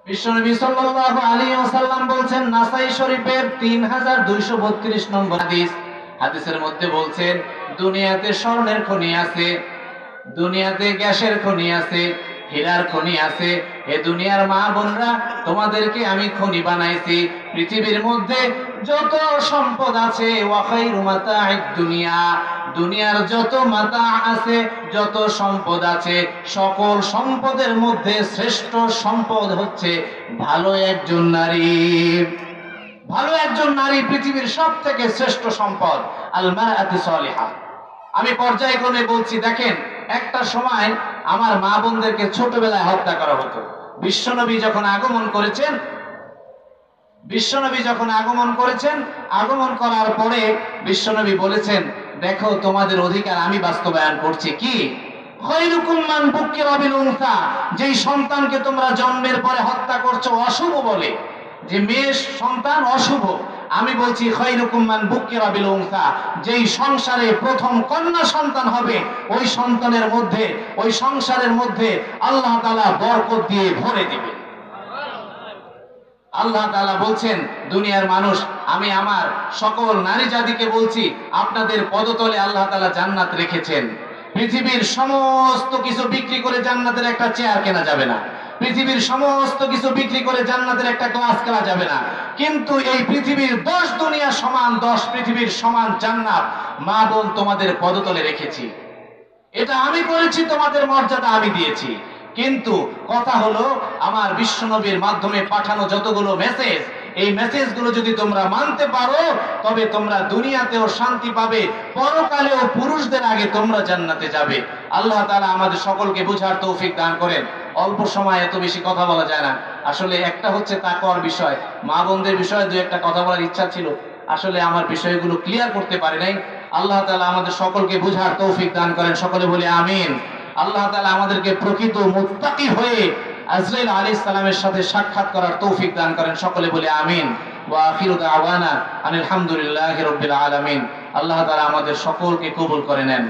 বিশ্বনবী সাল্লাল্লাহু আলাইহি ওয়াসাল্লাম বলছেন, নাসাই শরীফের 3232 নম্বর হাদিস, হাদিসের মধ্যে বলছেন, দুনিয়াতে স্বর্ণের খনি আছে, দুনিয়াতে গ্যাসের খনি আছে, হীরার খনি আছে। এ দুনিয়ার মা বোনরা, তোমাদেরকে আমি খনি বানাইছি। পৃথিবীর মধ্যে যত সম্পদ আছে, ওয়া খায়রু মাতা'আদ দুনিয়া, দুনিয়ার যত মাতা আছে, যত সম্পদ আছে, সকল সম্পদের মধ্যে শ্রেষ্ঠ সম্পদ হচ্ছে ভালো একজন নারী। ভালো একজন নারী পৃথিবীর সবথেকে শ্রেষ্ঠ সম্পদ। আল মারআতু সালিহা। আমি পর্যায়ক্রমে বলছি, দেখেন, একটা সময় আমার মা বোনদেরকে ছোটবেলায় হত্যা করা হতো। বিশ্বনবী যখন আগমন করেছেন, আগমন করার পরে বিশ্বনবী বলেছেন, দেখো, তোমাদের অধিকার আমি বাস্তবায়ন করছি। কি? খায়রুকুম মান বুক্কিরা বিল উনসা, যেই সন্তানকে তোমরা জন্মের পরে হত্যা করছো অশুভ বলে, যে মেয়ে সন্তান অশুভ, আমি বলছি খায়রুকুম মান বুক্কিরা বিল উনসা, যেই সংসারে প্রথম কন্যা সন্তান হবে, ওই সন্তানের মধ্যে, ওই সংসারের মধ্যে আল্লাহ তাআলা বরকত দিয়ে ভরে দিবে। আল্লাহ তাআলা বলছেন, দুনিয়ার মানুষ, আমি আমার সকল নারী জাতিকে বলছি, আপনাদের পদতলে আল্লাহ তাআলা জান্নাত রেখেছেন। পৃথিবীর সমস্ত কিছু বিক্রি করে জান্নাতের একটা চেয়ার কেনা যাবে না, পৃথিবীর সমস্ত কিছু বিক্রি করে জান্নাতের একটা গ্লাস কেনা যাবে না, কিন্তু এই পৃথিবীর 10 দুনিয়া সমান, 10 পৃথিবীর সমান জান্নাত মা বোন তোমাদের পদতলে রেখেছি। এটা আমি করেছি, তোমাদের মর্যাদা আমি দিয়েছি। কিন্তু কথা হলো, আমার বিশ্বনবীর মাধ্যমে পাঠানো যতগুলো মেসেজ, এই মেসেজগুলো যদি তোমরা মানতে পারো, তবে তোমরা দুনিয়াতেও শান্তি পাবে, পরকালেও পুরুষদের আগে তোমরা জান্নাতে যাবে। আল্লাহ তাআলা আমাদের সকলকে বুঝার তৌফিক দান করেন। অল্প সময় এত বেশি কথা বলা যায় না। আসলে একটা হচ্ছে তাকওয়ার বিষয়, মা বোনদের বিষয়ে দু একটা কথা বলার ইচ্ছা ছিল, আসলে আমার বিষয়গুলো ক্লিয়ার করতে পারি নাই। আল্লাহ তাআলা আমাদের সকলকে বুঝার তৌফিক দান করেন, সকলে বলি আমিন। আল্লাহ তাআলা আমাদেরকে প্রকৃত মুত্তাকি হয়ে আজরাইল আলাইহিস সালামের সাথে সাক্ষাৎ করার তৌফিক দান করেন, সকলে বলি আমিন। ওয়া আখিরু দাওয়ানা আনিল হামদুলিল্লাহি রাব্বিল আলামিন। আল্লাহ তাআলা আমাদের সকলকে কবুল করে নেন।